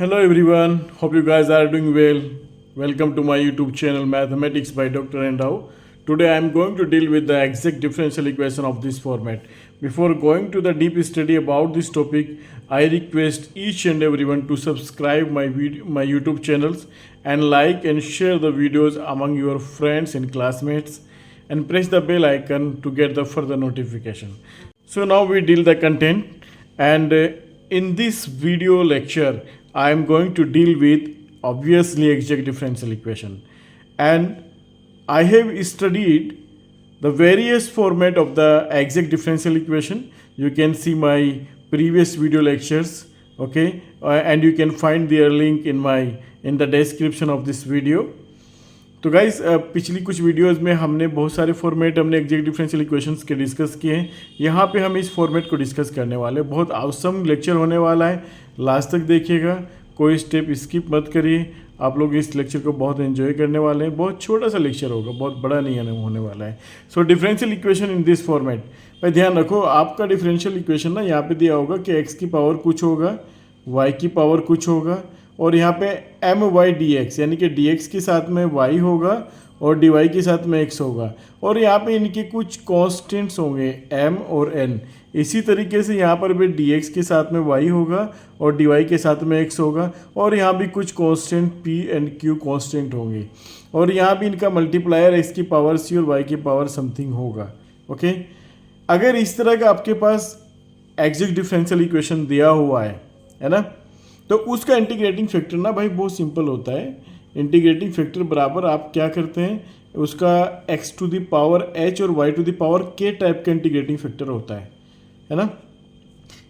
Hello everyone, hope you guys are doing well. Welcome to my YouTube channel Mathematics by Dr. Endau. Today I am going to deal with the exact differential equation of this format. Before going to the deep study about this topic, I request each and everyone to subscribe my YouTube channels and like and share the videos among your friends and classmates and press the bell icon to get the further notification. So now we deal the content and in this video lecture I am going to deal with obviously exact differential equation, and I have studied the various format of the exact differential equation. You can see my previous video lectures, okay, and you can find their link in the description of this video. तो guys पिछली कुछ videos में हमने बहुत सारे format हमने exact differential equations के discuss किए हैं. यहाँ पे हम इस फॉर्मेट को डिस्कस करने वाले हैं. बहुत आवसम लेक्चर होने वाला है, लास्ट तक देखिएगा, कोई स्टेप स्किप मत करिए. आप लोग इस लेक्चर को बहुत एंजॉय करने वाले हैं. बहुत छोटा सा लेक्चर होगा, बहुत बड़ा नहीं होने वाला है. So differential equation in this format. भाई ध्यान रखो, आपका डिफरेंशियल इक्वेशन ना यहाँ पे दिया होगा कि एक्स की पावर कुछ होगा, वाई की पावर कुछ होगा, और यहाँ पे एम वाई डी एक्स, यानी कि डी एक्स के साथ में वाई होगा और डी वाई के साथ में एक्स होगा, और यहाँ पे इनके कुछ कॉन्स्टेंट्स होंगे एम और एन. इसी तरीके से यहाँ पर भी डी एक्स के साथ में वाई होगा और डी वाई के साथ में एक्स होगा, और यहाँ भी कुछ constant P and Q constant होंगे, और यहाँ भी इनका मल्टीप्लायर एक्स की पावर सी और वाई की पावर समथिंग होगा. ओके, अगर इस तरह का आपके पास एग्जैक्ट डिफरेंशियल इक्वेशन दिया हुआ है ना, तो उसका इंटीग्रेटिंग फैक्टर ना भाई बहुत सिंपल होता है. इंटीग्रेटिंग फैक्टर बराबर आप क्या करते हैं, उसका x to the power h और y to the power k type का इंटीग्रेटिंग फैक्टर होता है ना.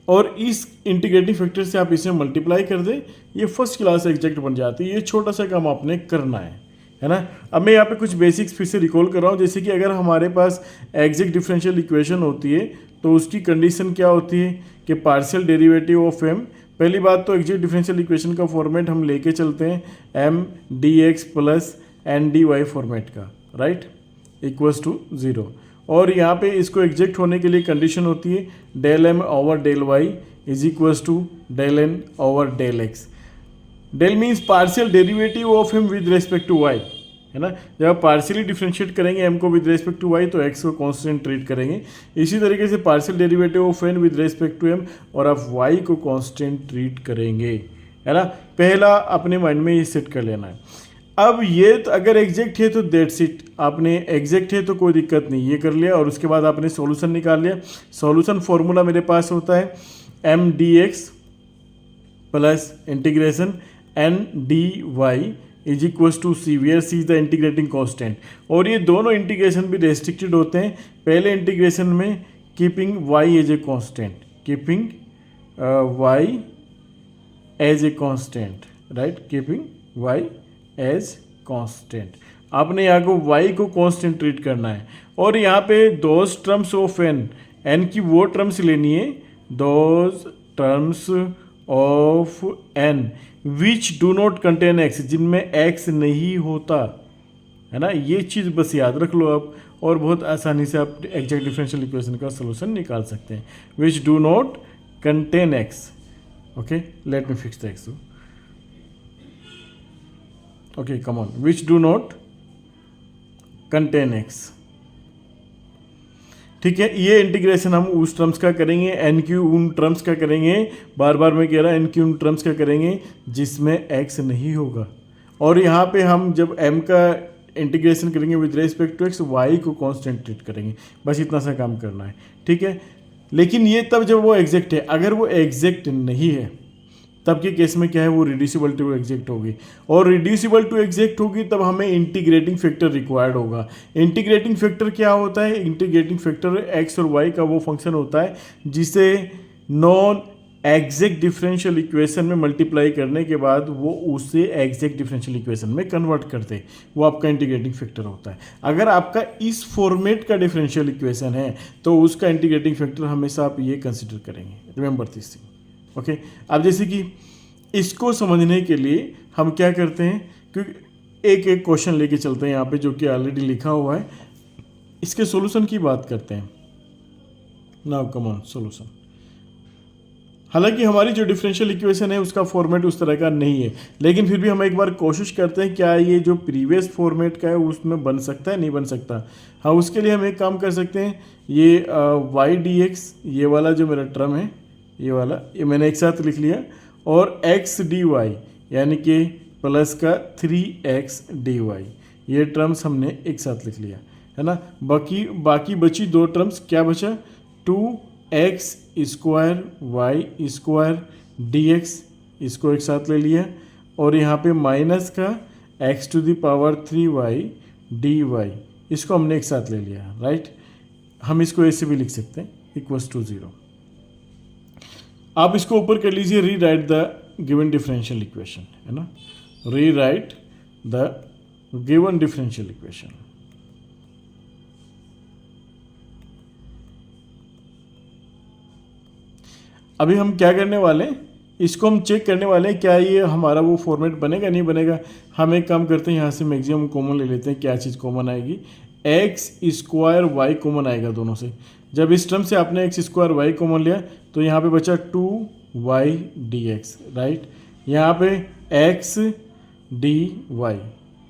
और इस इंटीग्रेटिंग फैक्टर से आप इसे मल्टीप्लाई कर दें, ये फर्स्ट क्लास एग्जैक्ट बन जाती है. ये छोटा सा काम आपने करना है ना. अब मैं यहाँ पे कुछ बेसिक्स फिर से रिकॉल कर रहा हूँ. जैसे कि अगर हमारे पास एग्जैक्ट डिफरेंशियल इक्वेशन होती है तो उसकी कंडीशन क्या होती है कि पार्शियल डेरिवेटिव ऑफ m. पहली बात तो एग्जैक्ट डिफरेंशियल इक्वेशन का फॉर्मेट हम लेके चलते हैं M D X plus N D Y format का, राइट, इक्वल्स टू 0. और यहाँ पे इसको एग्जैक्ट होने के लिए कंडीशन होती है del M over del Y is equals to del N over del X. Del means partial derivative of M with respect to Y, है ना. जब आप पार्शियली डिफ्रेंशिएट करेंगे एम को विद रेस्पेक्ट टू वाई तो X को constant treat करेंगे. इसी तरीके से partial derivative of N with respect to M और आप वाई को कांस्टेंट ट्रीट करेंगे, है ना. पहला अपने माइंड में ये सेट कर लेना है. अब ये तो अगर एग्जैक्ट है तो दैट्स इट, आपने एग्जैक्ट है तो कोई दिक्कत नहीं, ये कर लिया. और उसके बाद आपने सॉल्यूशन निकाल लिया. सॉल्यूशन फॉर्मूला मेरे पास होता है M D X plus integration N D Y is equals to C, where C is the integrating constant. और ये दोनों इंटीग्रेशन भी रेस्ट्रिक्टेड होते हैं. पहले इंटीग्रेशन में keeping Y as a constant, keeping Y as a constant, right, keeping Y as constant. आपने यहाँ को वाई को कांस्टेंट ट्रीट करना है. और यहाँ पे those terms of N, N की वो टर्म्स लेनी है, those terms of N which do not contain X, जिनमें एक्स नहीं होता, है ना. ये चीज़ बस याद रख लो आप, और बहुत आसानी से आप एग्जैक्ट डिफरेंशियल इक्वेशन का सोल्यूशन निकाल सकते हैं. विच do not contain x. Okay, let me fix the x. Okay, come on, which do not contain x. ठीक है, ये इंटीग्रेशन हम उस टर्म्स का करेंगे, एन क्यू उन टर्म्स का करेंगे, बार बार मैं कह रहा एन क्यू उन टर्म्स का करेंगे जिसमें एक्स नहीं होगा. और यहाँ पे हम जब एम का इंटीग्रेशन करेंगे with respect to X, Y को कांस्टेंट ट्रीट करेंगे. बस इतना सा काम करना है, ठीक है. लेकिन ये तब जब वो एग्जैक्ट है. अगर वो एग्जैक्ट नहीं है तब के केस में क्या है, वो रिड्यूसिबल टू एग्जैक्ट होगी. और रिड्यूसिबल टू एग्जैक्ट होगी तब हमें इंटीग्रेटिंग फैक्टर रिक्वायर्ड होगा. इंटीग्रेटिंग फैक्टर क्या होता है, इंटीग्रेटिंग फैक्टर एक्स और वाई का वो फंक्शन होता है जिसे नॉन एग्जैक्ट डिफरेंशियल इक्वेशन में मल्टीप्लाई करने के बाद वो उसे एग्जैक्ट डिफरेंशियल इक्वेशन में कन्वर्ट करते, वो आपका इंटीग्रेटिंग फैक्टर होता है. अगर आपका इस फॉर्मेट का डिफरेंशियल इक्वेशन है तो उसका इंटीग्रेटिंग फैक्टर हमेशा आप ये कंसिडर करेंगे. Remember this thing. ओके, अब जैसे कि इसको समझने के लिए हम क्या करते हैं, क्योंकि एक एक क्वेश्चन लेके चलते हैं यहाँ पे जो कि ऑलरेडी लिखा हुआ है. इसके सॉल्यूशन की बात करते हैं. Now come on, solution. हालांकि हमारी जो डिफरेंशियल इक्वेशन है उसका फॉर्मेट उस तरह का नहीं है, लेकिन फिर भी हम एक बार कोशिश करते हैं क्या ये जो प्रीवियस फॉर्मेट का है उसमें बन सकता है, नहीं बन सकता। हाँ, उसके लिए हम एक काम कर सकते हैं, ये वाई डी एक्स, ये वाला जो मेरा टर्म है, ये वाला, ये मैंने एक साथ लिख लिया, और एक्स डी वाई यानी कि प्लस का 3x dy, ये टर्म्स हमने एक साथ लिख लिया है ना। बाकी बची दो टर्म्स, क्या बचा, 2x square Y square dx, इसको एक साथ ले लिया, और यहाँ पे माइनस का x to the power 3y dy, इसको हमने एक साथ ले लिया, राइट। हम इसको ऐसे भी लिख सकते हैं, इक्वल्स टू 0। आप इसको ऊपर कर लीजिए, री right the given differential equation, है ना, rewrite the given differential equation। अभी हम क्या करने वाले हैं, इसको हम चेक करने वाले हैं क्या ये हमारा वो फॉर्मेट बनेगा नहीं बनेगा। हम एक काम करते हैं, यहाँ से मैक्सिमम कॉमन ले लेते हैं। क्या चीज़ कॉमन आएगी, एक्स स्क्वायर वाई कॉमन आएगा दोनों से। जब इस टर्म से आपने एक्स स्क्वायर वाई कॉमन लिया तो यहाँ पे बचा 2y dx, राइट। यहाँ पे x dy,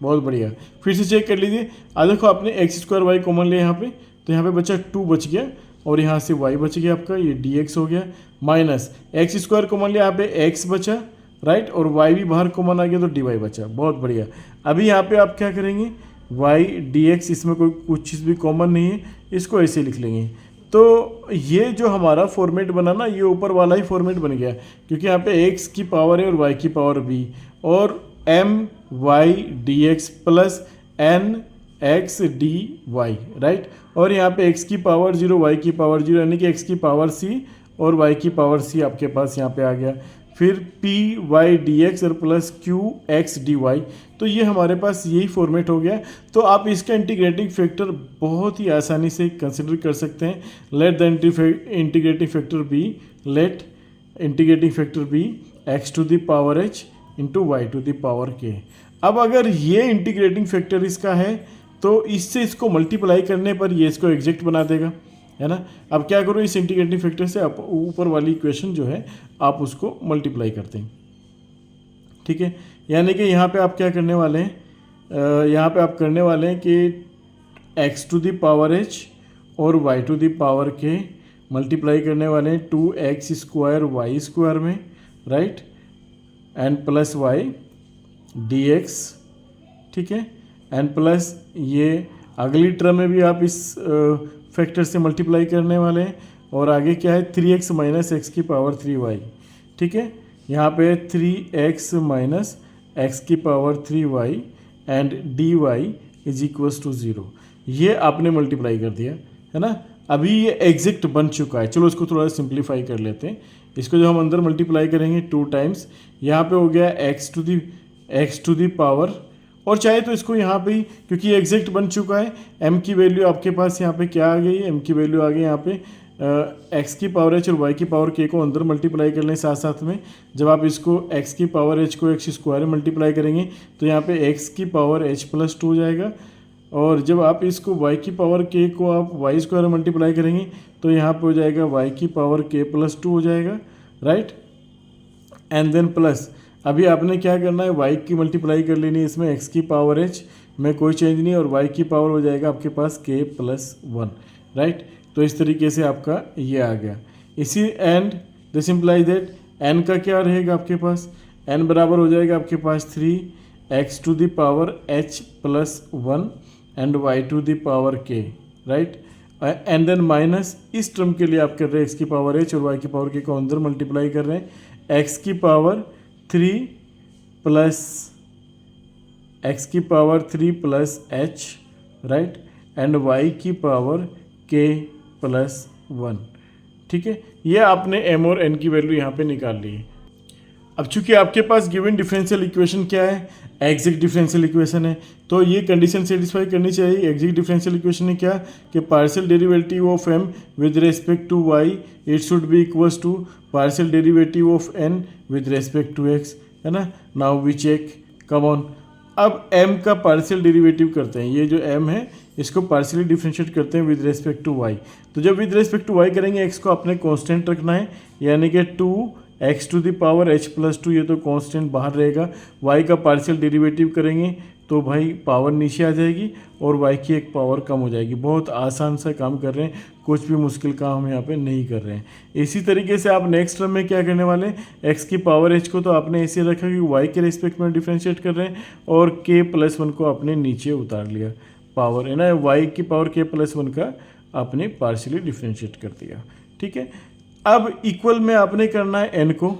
बहुत बढ़िया। फिर से चेक कर लीजिए, देखो आपने एक्स स्क्वायर वाई कॉमन लिया यहाँ पे, तो यहाँ पे बचा 2 बच गया, और यहाँ से y बच गया आपका, ये dx हो गया, माइनस एक्स स्क्वायर कॉमन लिया, यहाँ पे x बचा, राइट, और y भी बाहर कॉमन आ गया तो dy बचा, बहुत बढ़िया। अभी यहाँ पे आप क्या करेंगे, y dx, इसमें कोई कुछ चीज़ भी कॉमन नहीं है, इसको ऐसे लिख लेंगे। तो ये जो हमारा फॉर्मेट बना ना, ये ऊपर वाला ही फॉर्मेट बन गया, क्योंकि यहाँ पे x की पावर है और y की पावर b, और m y dx plus n x dy, right. और यहाँ पे x की पावर 0 y की पावर 0, यानी कि x की पावर c और y की पावर c आपके पास यहाँ पे आ गया। फिर p y dx और प्लस q x dy, तो ये हमारे पास यही फॉर्मेट हो गया। तो आप इसका इंटीग्रेटिंग फैक्टर बहुत ही आसानी से कंसिडर कर सकते हैं। Let the integrating factor be x to the power h into Y to the power K. अब अगर ये इंटीग्रेटिंग फैक्टर इसका है तो इससे इसको मल्टीप्लाई करने पर ये इसको एग्जैक्ट बना देगा, है ना। अब क्या करो, इस इंटीग्रेटिंग फैक्टर से आप ऊपर वाली इक्वेशन जो है आप उसको मल्टीप्लाई करते हैं, ठीक है। यानी कि यहाँ पे आप क्या करने वाले हैं, यहाँ पे आप करने वाले हैं कि x to the power h और y to the power k multiply करने वाले हैं 2x स्क्वायर वाई स्क्वायर में, right, and plus Y dx, ठीक है, एंड प्लस ये अगली टर्म में भी आप इस फैक्टर से मल्टीप्लाई करने वाले हैं, और आगे क्या है 3x माइनस एक्स की पावर 3y, ठीक है। यहाँ पे 3x माइनस एक्स की power 3y and dy is equals to 0, ये आपने मल्टीप्लाई कर दिया, है ना। अभी ये एग्जैक्ट बन चुका है। चलो इसको थोड़ा सिंप्लीफाई कर लेते हैं। इसको जब हम अंदर मल्टीप्लाई करेंगे 2 टाइम्स, यहाँ पे हो गया x टू दी पावर, और चाहे तो इसको यहाँ पे ही, क्योंकि ये एग्जैक्ट बन चुका है, m की वैल्यू आपके पास यहाँ पे क्या आ गई है, m की वैल्यू आ गई यहाँ पे x की पावर h और y की पावर k को अंदर मल्टीप्लाई कर लें साथ साथ में। जब आप इसको x की पावर h को x स्क्वायर में मल्टीप्लाई करेंगे तो यहाँ पे x की पावर h प्लस 2 हो जाएगा, और जब आप इसको y की पावर k को आप y स्क्वायर में मल्टीप्लाई करेंगे तो यहाँ पे हो जाएगा y की पावर k प्लस 2 हो जाएगा, राइट। एंड देन प्लस, अभी आपने क्या करना है, y की मल्टीप्लाई कर लेनी है इसमें, x की पावर h में कोई चेंज नहीं, और y की पावर हो जाएगा आपके पास k प्लस 1, राइट। तो इस तरीके से आपका ये आ गया। इसी and this implies that n का क्या रहेगा आपके पास, n बराबर हो जाएगा आपके पास 3x to the power h plus 1 and y to the power k, right. And then minus, इस टर्म के लिए आप कर रहे हैं x की पावर h और y की पावर k को अंदर मल्टीप्लाई कर रहे हैं, x की पावर 3 प्लस x की power 3 plus h, right, and y की पावर k प्लस 1, ठीक है। ये आपने m और n की वैल्यू यहाँ पे निकाल ली है। अब चूंकि आपके पास गिवन डिफरेंशियल इक्वेशन क्या है, एग्जैक्ट डिफरेंशियल इक्वेशन है, तो ये कंडीशन सेटिस्फाई करनी चाहिए। एग्जैक्ट डिफरेंशियल इक्वेशन है क्या, कि partial derivative of m with respect to y it should be equals to partial derivative of n with respect to x, है ना। Now we check, come on. अब m का partial derivative करते हैं। ये जो m है इसको पार्शियली डिफ्रेंशिएट करते हैं विद रेस्पेक्ट टू वाई। तो जब विद रेस्पेक्ट टू वाई करेंगे एक्स को अपने कांस्टेंट रखना है, यानी कि 2x⁻h+2, ये तो कांस्टेंट बाहर रहेगा। y का पार्शियल डेरिवेटिव करेंगे तो भाई पावर नीचे आ जाएगी और y की एक पावर कम हो जाएगी। बहुत आसान सा काम कर रहे हैं, कुछ भी मुश्किल काम हम यहाँ पे नहीं कर रहे हैं। इसी तरीके से आप नेक्स्ट टर्म में क्या करने वाले हैं, x की पावर h को तो आपने ऐसे रखा कि y के रिस्पेक्ट में डिफ्रेंशिएट कर रहे हैं और k+1 को आपने नीचे उतार लिया, पावर है ना, y की पावर k+1 का आपने पार्शियली डिफ्रेंशिएट कर दिया। ठीक है, अब इक्वल में आपने करना है n को,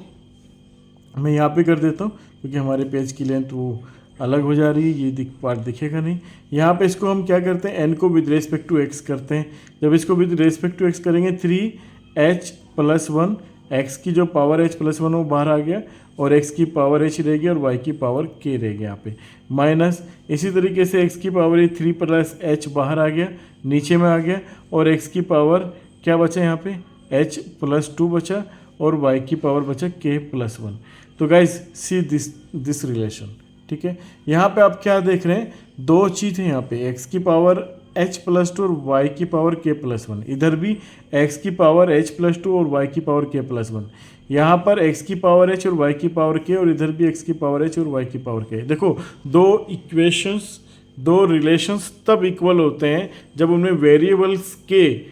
मैं यहाँ पे कर देता हूँ क्योंकि हमारे पेज की लेंथ वो अलग हो जा रही है, ये पार्ट दिखेगा नहीं। यहाँ पे इसको हम क्या करते हैं, n को विद रेस्पेक्ट टू x करते हैं। जब इसको विद रेस्पेक्ट टू x करेंगे 3h+1, x की जो पावर h+1 वो बाहर आ गया और x की पावर h रहेगी और y की पावर k रहेगी यहाँ पे, माइनस इसी तरीके से x की पावर 3+h बाहर आ गया, नीचे में आ गया और x की पावर क्या बचा यहाँ पे, h+2 बचा और y की पावर बचा k+1। तो गाइज सी दिस रिलेशन। ठीक है, यहाँ पे आप क्या देख रहे हैं, दो चीज़ है यहाँ पे, x की पावर h+2 और y की पावर k+1, इधर भी x की पावर h+2 और y की पावर k+1, यहाँ पर x की पावर h और y की पावर k और इधर भी x की पावर h और y की पावर k। देखो दो इक्वेशंस, दो रिलेशंस तब इक्वल होते हैं जब उनमें वेरिएबल्स के,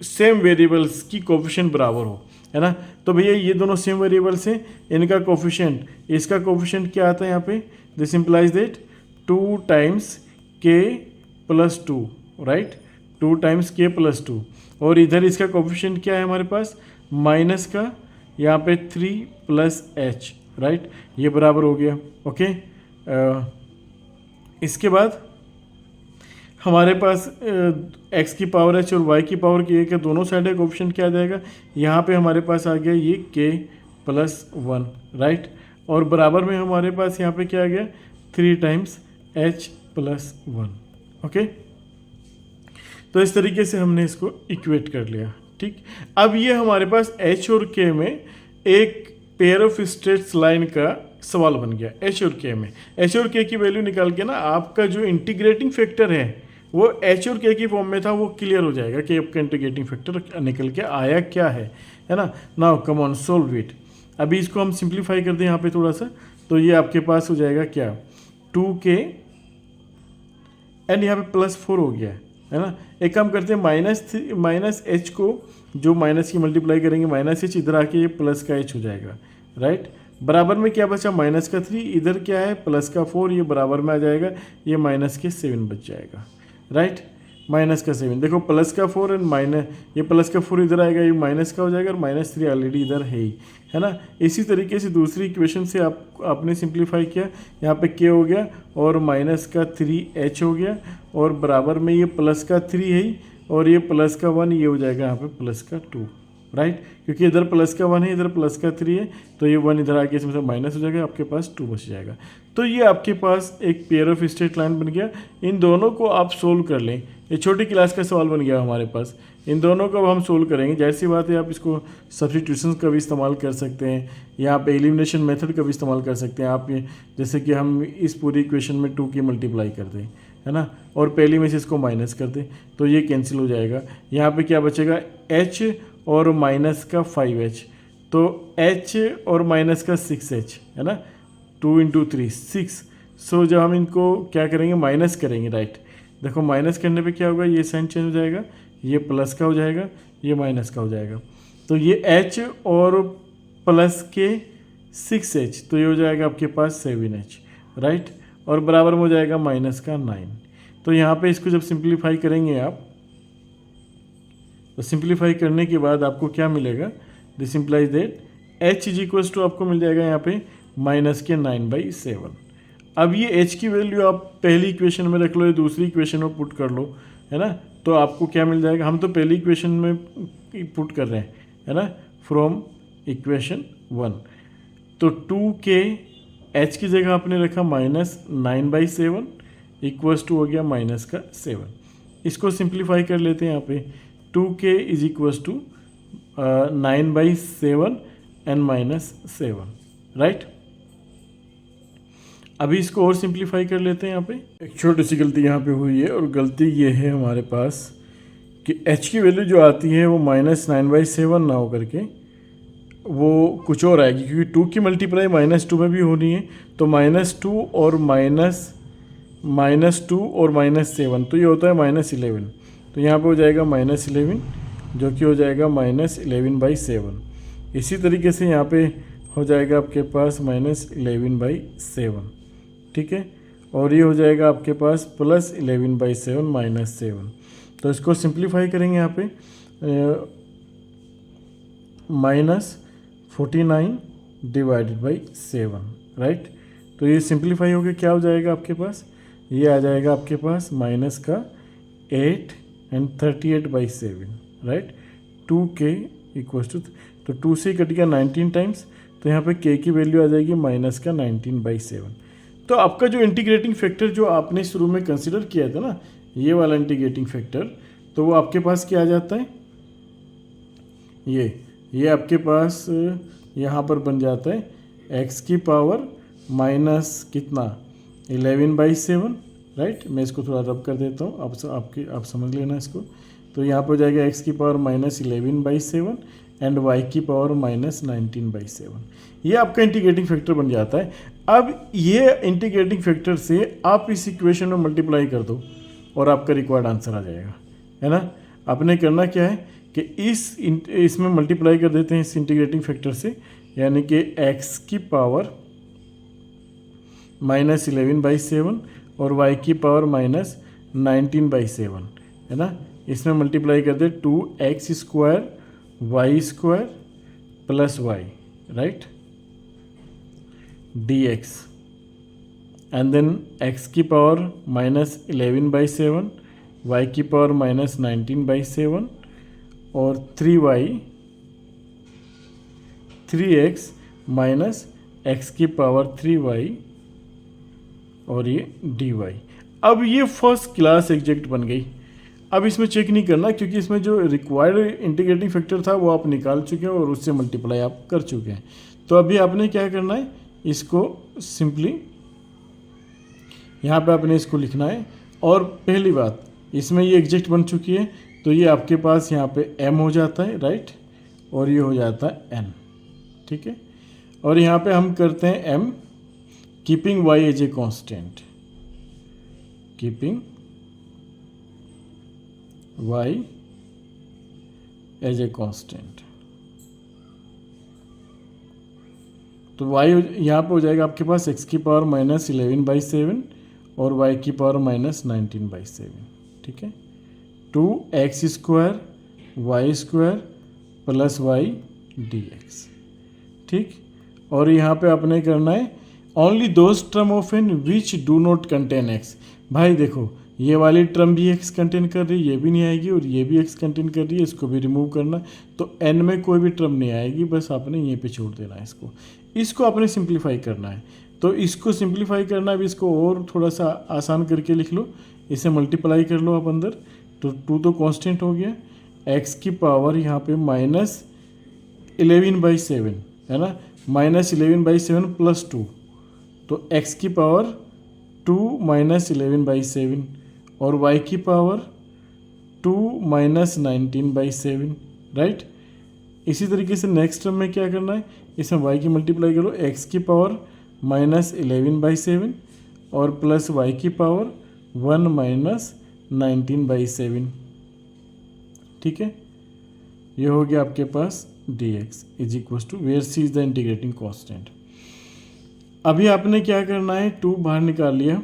सेम वेरिएबल्स की कोफिशिएंट बराबर हो, है ना। तो भैया ये दोनों सेम वेरिएबल्स हैं, इनका कोफिशिएंट, इसका कोफिशिएंट क्या आता है यहाँ पे, this implies that 2 times k+2, right, 2 times k+2 और इधर इसका कोफिशिएंट क्या है हमारे पास, माइनस का यहाँ पे 3+h, राइट, ये बराबर हो गया। ओके, इसके बाद हमारे पास x की पावर h और y की पावर k के दोनों साइड का कोफिशिएंट क्या आ जाएगा, यहाँ पे हमारे पास आ गया ये k+1, राइट, और बराबर में हमारे पास यहाँ पे क्या आ गया 3 टाइम्स h+1। ओके, तो इस तरीके से हमने इसको इक्वेट कर लिया। ठीक, अब ये हमारे पास h और k में एक पेयर ऑफ स्ट्रेट्स लाइन का सवाल बन गया। h और k में, h और k की वैल्यू निकाल के ना आपका जो इंटीग्रेटिंग फैक्टर है वो h और k की फॉर्म में था, वो क्लियर हो जाएगा कि आपका इंटीग्रेटिंग फैक्टर निकल के आया क्या है ना। Now come on solve it. अभी इसको हम सिंप्लीफाई कर दें यहाँ पे थोड़ा सा, तो ये आपके पास हो जाएगा क्या, 2k एंड यहाँ पे +4 हो गया है ना। एक काम करते हैं, माइनस h को, जो माइनस की मल्टीप्लाई करेंगे माइनस h, इधर आके ये प्लस का h हो जाएगा, राइट। बराबर में क्या बचा, -3, इधर क्या है +4, ये बराबर में आ जाएगा, ये -7 बच जाएगा, राइट, -7। देखो +4 एंड माइनस, ये +4 इधर आएगा, ये माइनस का हो जाएगा और -3 ऑलरेडी इधर है ही, है ना। इसी तरीके से दूसरी इक्वेशन से आपने सिंप्लीफाई किया, यहाँ पे k हो गया और -3h हो गया और बराबर में ये +3 है ही और ये +1, ये हो जाएगा यहाँ पे +2, राइट, क्योंकि इधर +1 है, इधर +3 है, तो ये 1 इधर आके इसमें से माइनस हो जाएगा, आपके पास 2 बच जाएगा। तो ये आपके पास एक पेयर ऑफ स्ट्रेट लाइन बन गया। इन दोनों को आप सोल्व कर लें, ये छोटी क्लास का सवाल बन गया हमारे पास। इन दोनों को हम सोल्व करेंगे, जाहिर सी बात है आप इसको सब्स्टिट्यूशन का भी इस्तेमाल कर सकते हैं, यहाँ पे एलिमिनेशन मेथड का भी इस्तेमाल कर सकते हैं आप। ये जैसे कि हम इस पूरी इक्वेशन में 2 की मल्टीप्लाई कर दें, है ना, और पहली में से इसको माइनस कर दें तो ये कैंसिल हो जाएगा। यहाँ पे क्या बचेगा, h और माइनस का 5h, तो h और माइनस का 6h, है ना, 2 × 3 6। सो जब हम इनको क्या करेंगे, माइनस करेंगे, राइट, देखो माइनस करने पे क्या होगा, ये साइन चेंज हो जाएगा, ये प्लस का हो जाएगा, ये माइनस का हो जाएगा, तो ये h और प्लस के 6h, तो ये हो जाएगा आपके पास 7h, राइट, और बराबर में हो जाएगा -9। तो यहाँ पे इसको जब सिंप्लीफाई करेंगे आप, तो सिंप्लीफाई करने के बाद आपको क्या मिलेगा, दिस इम्प्लाइज दैट h = आपको मिल जाएगा यहाँ पे -9/7। अब ये h की वैल्यू आप पहली इक्वेशन में रख लो, ये दूसरी इक्वेशन में पुट कर लो, है ना, तो आपको क्या मिल जाएगा, हम तो पहली इक्वेशन में पुट कर रहे हैं, है ना, फ्रॉम इक्वेशन 1, तो 2k h की जगह आपने रखा -9/7 = हो गया -7। इसको सिंप्लीफाई कर लेते हैं यहाँ पे, 2k = 9/7 and -7, राइट। अभी इसको और सिंप्लीफाई कर लेते हैं। यहाँ पे एक छोटी सी गलती यहाँ पे हुई है, और गलती ये है हमारे पास कि h की वैल्यू जो आती है वो -9/7 ना हो करके वो कुछ और आएगी, क्योंकि 2 की मल्टीप्लाई -2 में भी होनी है। तो -2 और -2 और -7, तो ये होता है -11। तो यहाँ पे हो जाएगा -11, जो कि हो जाएगा -11/7। इसी तरीके से यहाँ पे हो जाएगा आपके पास -11/7, ठीक है। और ये हो जाएगा आपके पास +11/7 -7। तो इसको सिंप्लीफाई करेंगे यहाँ पे, -49 / 7, राइट। तो ये सिंप्लीफाई होकर क्या हो जाएगा आपके पास, ये आ जाएगा आपके पास -8 and 38/7, राइट। 2k = तो 2 से कट गया 19 टाइम्स, तो यहाँ पे k की वैल्यू आ जाएगी -19/7। तो आपका जो इंटीग्रेटिंग फैक्टर जो आपने शुरू में कंसिडर किया था ना, ये वाला इंटीग्रेटिंग फैक्टर, तो वो आपके पास क्या आ जाता है, ये आपके पास यहाँ पर बन जाता है x की पावर माइनस कितना 11/7, राइट। मैं इसको थोड़ा रब कर देता हूँ, आप समझ लेना इसको। तो यहाँ पर हो जाएगा x की पावर -11/7 एंड y की पावर -19/7। ये आपका इंटीग्रेटिंग फैक्टर बन जाता है। अब ये इंटीग्रेटिंग फैक्टर से आप इस इक्वेशन में मल्टीप्लाई कर दो और आपका रिक्वायर्ड आंसर आ जाएगा, है ना। आपने करना क्या है कि इसमें मल्टीप्लाई कर देते हैं इस इंटीग्रेटिंग फैक्टर से, यानी कि x की पावर -11/7 और y की पावर -19/7, है ना। इसमें मल्टीप्लाई कर दे 2x² y² + y, right, dx, and then x की पावर -11/7, y की पावर -19/7 और 3x माइनस x की पावर 3y और ये dy। अब ये फर्स्ट क्लास एग्जैक्ट बन गई। अब इसमें चेक नहीं करना, क्योंकि इसमें जो रिक्वायर्ड इंटीग्रेटिंग फैक्टर था वो आप निकाल चुके हैं और उससे मल्टीप्लाई आप कर चुके हैं। तो अभी आपने क्या करना है, इसको सिंपली यहाँ पे आपने इसको लिखना है। और पहली बात, इसमें ये एग्जैक्ट बन चुकी है, तो ये आपके पास यहाँ पे m हो जाता है, राइट, और ये हो जाता है n, ठीक है। और यहाँ पे हम करते हैं m keeping y as a constant, keeping y as a constant. तो y यहाँ पे हो जाएगा आपके पास x की पावर -11/7 और y की पावर -19/7, ठीक है। 2x² y² + y dx, ठीक। और यहाँ पे आपने करना है only those term of n which do not contain x। भाई देखो, ये वाली टर्म भी x कंटेन कर रही है, ये भी नहीं आएगी, और ये भी x कंटेन कर रही है, इसको भी रिमूव करना। तो n में कोई भी टर्म नहीं आएगी, बस आपने ये पे छोड़ देना है इसको आपने सिंप्लीफाई करना है। तो इसको सिंप्लीफाई करना है, अभी इसको और थोड़ा सा आसान करके लिख लो, इसे मल्टीप्लाई कर लो आप अंदर। तो 2 तो कांस्टेंट हो गया, x की पावर यहाँ पे -11/7, है ना, -11/7 + 2, तो x की पावर 2 -11/7 और y की पावर 2 -19/7, राइट। इसी तरीके से नेक्स्ट टर्म में क्या करना है, इसमें y की मल्टीप्लाई करो, x की पावर -11/7 और प्लस y की पावर 1 -19/7, ठीक है। ये हो गया आपके पास dx = where c is the integrating constant. अभी आपने क्या करना है, 2 बाहर निकाल लिया,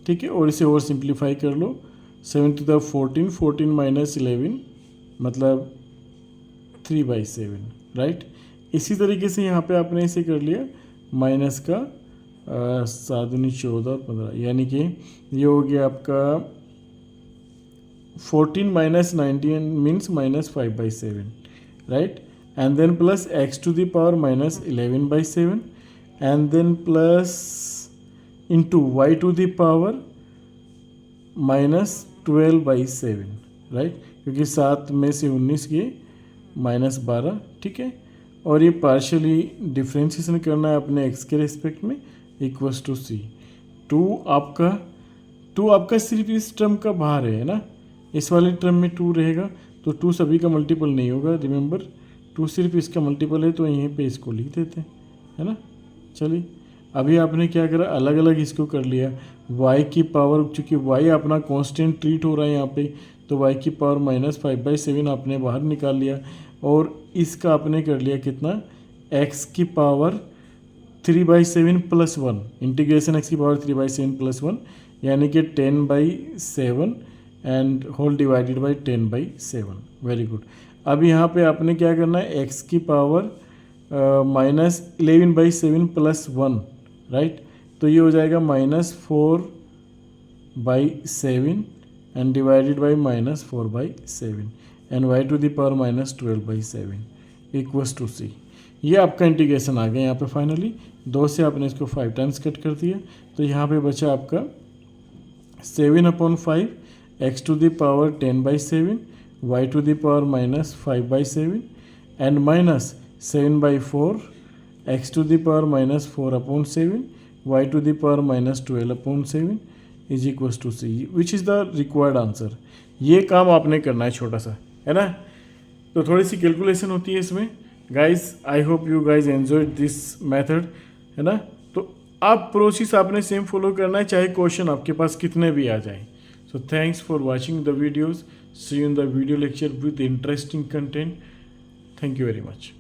ठीक है, और इसे और सिंप्लीफाई कर लो। 7⁴ 14 - 11 मतलब 3/7, राइट। इसी तरीके से यहाँ पे आपने इसे कर लिया माइनस का 7 × 14 और 15, यानी कि ये हो गया आपका 14 - 19 means -5/7, right, and then plus x⁴ -11/7 and then plus into y⁴ -12/7, right, क्योंकि 7 में से 19 गए -12, ठीक है। और ये पार्शियली डिफ्रेंशिएशन करना है अपने x के रेस्पेक्ट में = c। टू आपका सिर्फ इस टर्म का बाहर है ना, इस वाले टर्म में 2 रहेगा, तो 2 सभी का मल्टीपल नहीं होगा, रिमेंबर 2 सिर्फ इसका मल्टीपल है, तो यहीं पे इसको लिख देते हैं, है ना। चलिए अभी आपने क्या करा, अलग अलग इसको कर लिया, y की पावर, चूँकि y अपना कांस्टेंट ट्रीट हो रहा है यहाँ पे, तो y की पावर -5/7 आपने बाहर निकाल लिया, और इसका आपने कर लिया कितना, x की पावर 3/7 + 1, इंटीग्रेशन x की पावर 3/7 + 1 यानी कि 10/7 and whole divided by 10/7। Very good. अब यहाँ पे आपने क्या करना है, x की पावर -11/7 + 1, राइट, तो ये हो जाएगा -4/7 and divided by -4/7 and y to the power -12/7 equals to c। ये आपका इंटीग्रेशन आ गया यहाँ पे फाइनली, 2 से आपने इसको 5 टाइम्स कट कर दिया, तो यहाँ पे बचा आपका 7/5 x to the power 10/7 y to the power -5/7 and -7/4 x to the power -4/7 y to the power -12/7 is equals to c, which is the required answer. ये काम आपने करना है छोटा सा, है ना, तो थोड़ी सी कैलकुलेशन होती है इसमें। Guys I hope you guys enjoyed this method, है ना। तो आप प्रोसेस आपने सेम फॉलो करना है, चाहे क्वेश्चन आपके पास कितने भी आ जाएं। So thanks for watching the videos, see you in the video lecture with interesting content. Thank you very much.